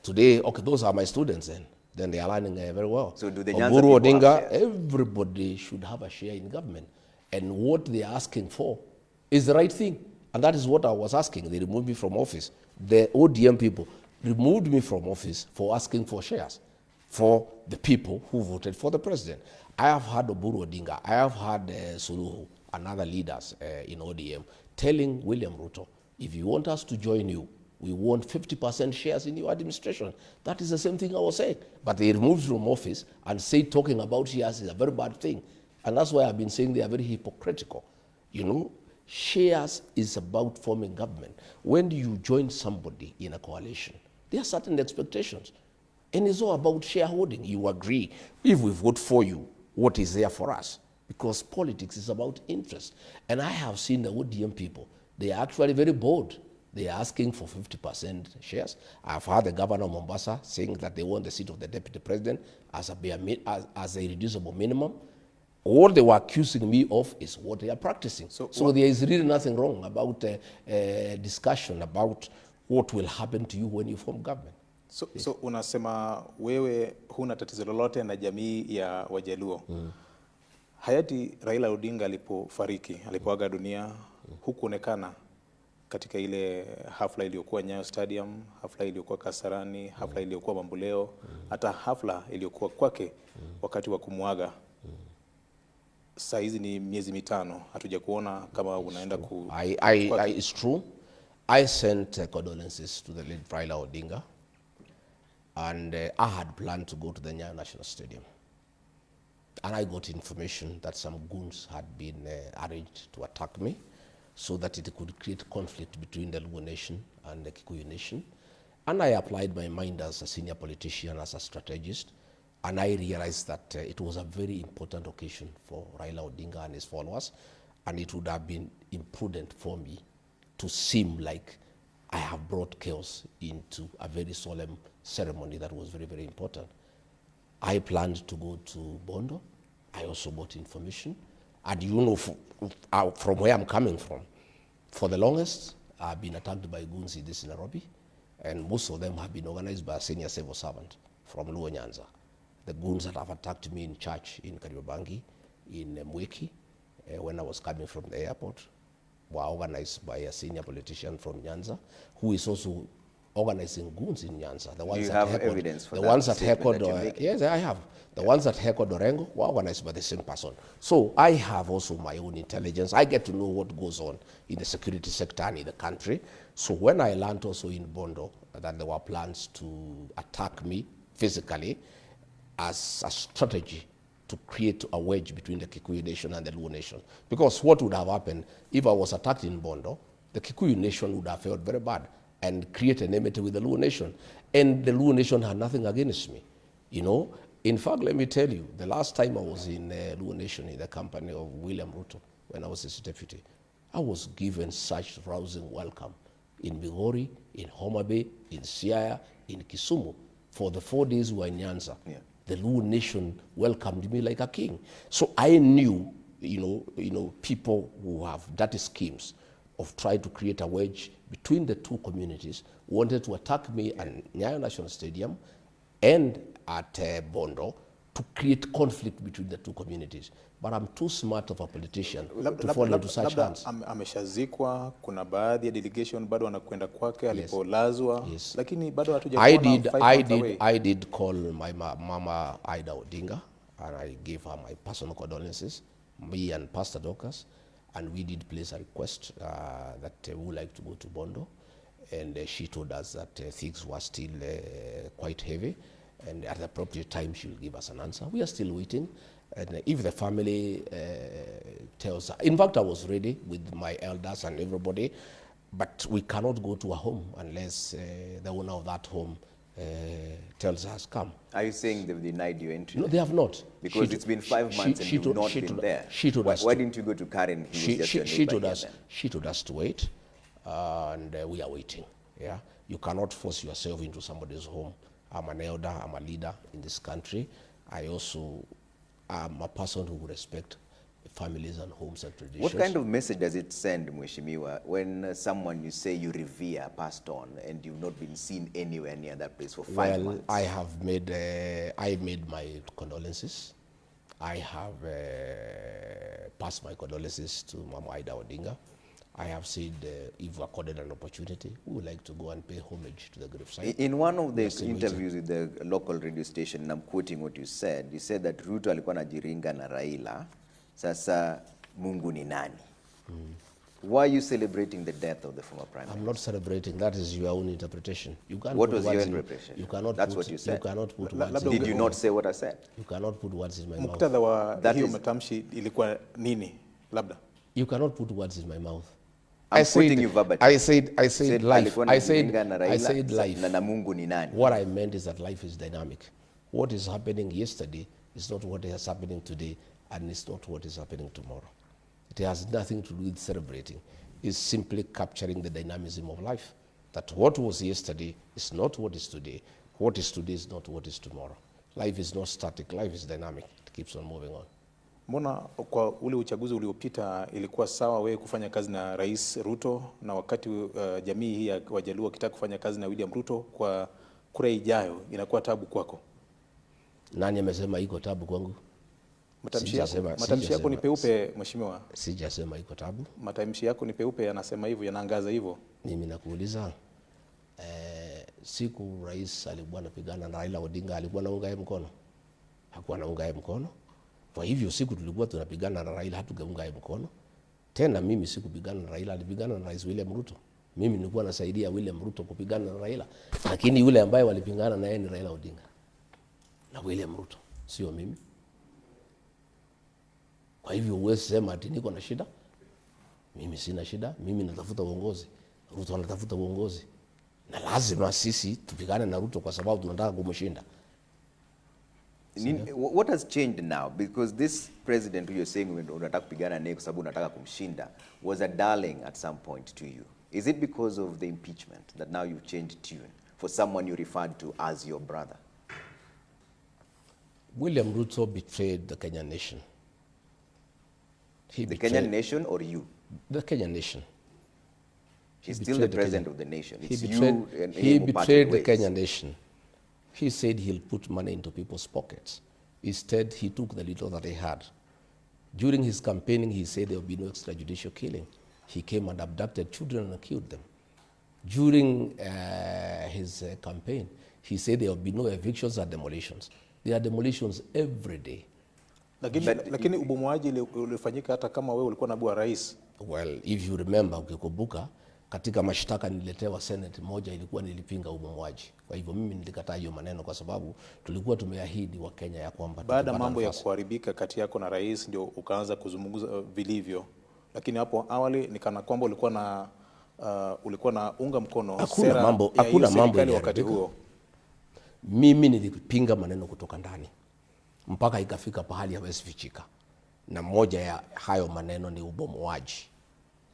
Today, okay, those are my students then. Then they are learning very well. So do the Oburu Nyanza people Odinga, have shares? everybody should have a share in government. And what they are asking for is the right thing. And that is what I was asking. They removed me from office. The ODM people removed me from office for asking for shares for the people who voted for the president. I have had Oburu Odinga, I have had Suluhu and other leaders in ODM telling William Ruto, if you want us to join you, we want 50% shares in your administration. That is the same thing I was saying. But they removed from office and say talking about shares is a very bad thing. And that's why I've been saying they are very hypocritical. You know, shares is about forming government. When you join somebody in a coalition, there are certain expectations. And it's all about shareholding. You agree. If we vote for you, what is there for us? Because politics is about interest. And I have seen the ODM people, they are actually very bold. They are asking for 50% shares. I've heard the governor of Mombasa saying that they want the seat of the deputy president as a reducible minimum. All they were accusing me of is what they are practicing. So there is really nothing wrong about discussion about what will happen to you when you form government. So unasema wewe huna tatizo lolote na jamii ya Wajaluo. Hayati Raila Odinga alipofariki, alipoaga dunia, hukuonekana katika ile hafla iliyokuwa Nyayo Stadium, hafla iliyokuwa Kasarani, hafla iliyokuwa Mamboleo, hata hafla iliyokuwa kwake wakati wa kumuaga. Saa hizi ni miezi mitano, hatuja kuona kama unaenda ku... It's true. I sent condolences to the late Raila Odinga, and I had planned to go to the Nyayo National Stadium. And I got information that some goons had been arranged to attack me, so that it could create conflict between the Luo Nation and the Kikuyu Nation. And I applied my mind as a senior politician, as a strategist, and I realized that it was a very important occasion for Raila Odinga and his followers, and it would have been imprudent for me to seem like I have brought chaos into a very solemn ceremony that was very, very important. I planned to go to Bondo. I also got information. And you know, from where I'm coming from, for the longest, I've been attacked by goons in this Nairobi, and most of them have been organized by a senior civil servant from Luo Nyanza. The goons that have attacked me in church in Kariobangi, in Mweki, when I was coming from the airport, were organized by a senior politician from Nyanza, who is also organizing goons in Nyanza. The ones you that have evidence for the that ones that statement heckled, that you're making? yes, I have. The ones that heckled Orengo were organized by the same person. So I have also my own intelligence. I get to know what goes on in the security sector and in the country. So when I learned also in Bondo that there were plans to attack me physically as a strategy to create a wedge between the Kikuyu Nation and the Luo Nation. Because what would have happened if I was attacked in Bondo, the Kikuyu Nation would have felt very bad and create an enmity with the Luo Nation. And the Luo Nation had nothing against me, you know. In fact, let me tell you, the last time I was in Luo Nation in the company of William Ruto, when I was his deputy, I was given such rousing welcome in Migori, in Homa Bay, in Siaya, in Kisumu. For the 4 days we were in Nyanza, the Luo Nation welcomed me like a king. So I knew, you know, people who have dirty schemes of trying to create a wedge between the two communities wanted to attack me at Nyayo National Stadium and at Bondo to create conflict between the two communities. But I'm too smart of a politician to fall into such hands. Ameshazikwa, kuna baadhi ya delegation bado wanakwenda kwake alipolazwa, lakini bado I hatujakuona. did call my mama Ida Odinga, and I gave her my personal condolences, me and Pastor Dorcas, and we did place a request that we would like to go to Bondo, and she told us that things were still quite heavy, and at the appropriate time she will give us an answer. We are still waiting, and if the family tells her, in fact I was ready with my elders and everybody, but we cannot go to a home unless the owner of that home tells us come. Are you saying they've denied you entry? No, they have not. Because it's been 5 months and you've not been there. Why didn't you go to Karen? She told us to wait, and we are waiting. Yeah, you cannot force yourself into somebody's home. I'm an elder, I'm a leader in this country. I also am a person who respect families and homes and traditions. What kind of message does it send, Mheshimiwa, when someone you say you revere passed on and you've not been seen anywhere near that place for 5 months? I have made, I made my condolences. I have passed my condolences to Mama Ida Odinga. I have said if accorded an opportunity, we would like to go and pay homage to the gravesite. In one of the interviews with the local radio station, and I'm quoting what you said that Ruto alikuwa anajiringa na Raila, sasa Mungu ni nani? Why are you celebrating the death of the former prime minister? I'm not celebrating. That is your own interpretation. You can't what put was words your in, interpretation? You cannot That's put, what you said. You cannot put words in. Did you not say what I said? You cannot put words in my mouth. Muktadha wa hiyo matamshi ilikuwa nini? Labda. You cannot put words in my mouth. I'm quoting you verbatim. I said life. I said life. Na Mungu ni nani? What I meant is that life is dynamic. What is happening yesterday is not what is happening today, and it's not what is happening tomorrow. It has nothing to do with celebrating. It's simply capturing the dynamism of life. That what was yesterday is not what is today. What is today is not what is tomorrow. Life is not static. Life is dynamic. It keeps on moving on. Mbona kwa ule uchaguzi uliopita ilikuwa sawa wewe kufanya kazi na Rais Ruto, na wakati jamii hii ya Wajaluo kitaka kufanya kazi na William Ruto, kwa kura ijayo inakuwa tabu kwako? Nani amesema iko tabu kwangu? Matamshi yako ni peupe, Mheshimiwa. Sijasema iko tabu. Matamshi yako ni peupe, yanasema hivyo, yanaangaza hivyo. Mimi nakuuliza, siku rais alikuwa anapigana na Raila Odinga, alikuwa anaunga mkono? Hakuwa anaunga mkono. Kwa hivyo siku tulikuwa tunapigana na Raila, hatugeunga mkono. Tena mimi sikupigana na Raila, alipigana na Rais William Ruto. Mimi nilikuwa nasaidia William Ruto kupigana na Raila, lakini yule ambaye walipingana na yeye ni Raila Odinga na William Ruto, sio mimi. Kwa hivyo huwezi sema ati niko na shida. Mimi sina shida. Mimi natafuta uongozi. Ruto anatafuta uongozi. Na lazima sisi tupigane na Ruto kwa sababu tunataka kumshinda. What has changed now? Because this president who you're saying unataka kupigana naye kwa sababu unataka kumshinda was a darling at some point to you. Is it because of the impeachment that now you've changed tune for someone you referred to as your brother? William Ruto betrayed the Kenyan nation. The Kenyan nation or you? The Kenyan nation. He's still the president of the nation. It's he betrayed the Kenyan nation. He said he'll put money into people's pockets. Instead, he took the little that he had. During his campaigning, he said there will be no extrajudicial killing. He came and abducted children and killed them. During his campaign, he said there will be no evictions or demolitions. There are demolitions every day. Lakini ubomoaji ulifanyika hata kama wewe ulikuwa naibu wa rais. Well, if you remember, ukikumbuka, katika mashtaka niletewa Senate moja ilikuwa nilipinga ubomoaji. Kwa hivyo mimi nilikataa hiyo maneno kwa sababu tulikuwa tumeahidi wa Kenya ya kwamba baada mambo ya kuharibika kati yako na rais ndio ukaanza kuzungumza vilivyo. Lakini hapo awali ni kana kwamba ulikuwa na unga mkono hakuna mambo ya wakati huo. Mimi nilipinga maneno kutoka ndani mpaka ikafika pahali hawezi fichika, na moja ya hayo maneno ni ubomoaji.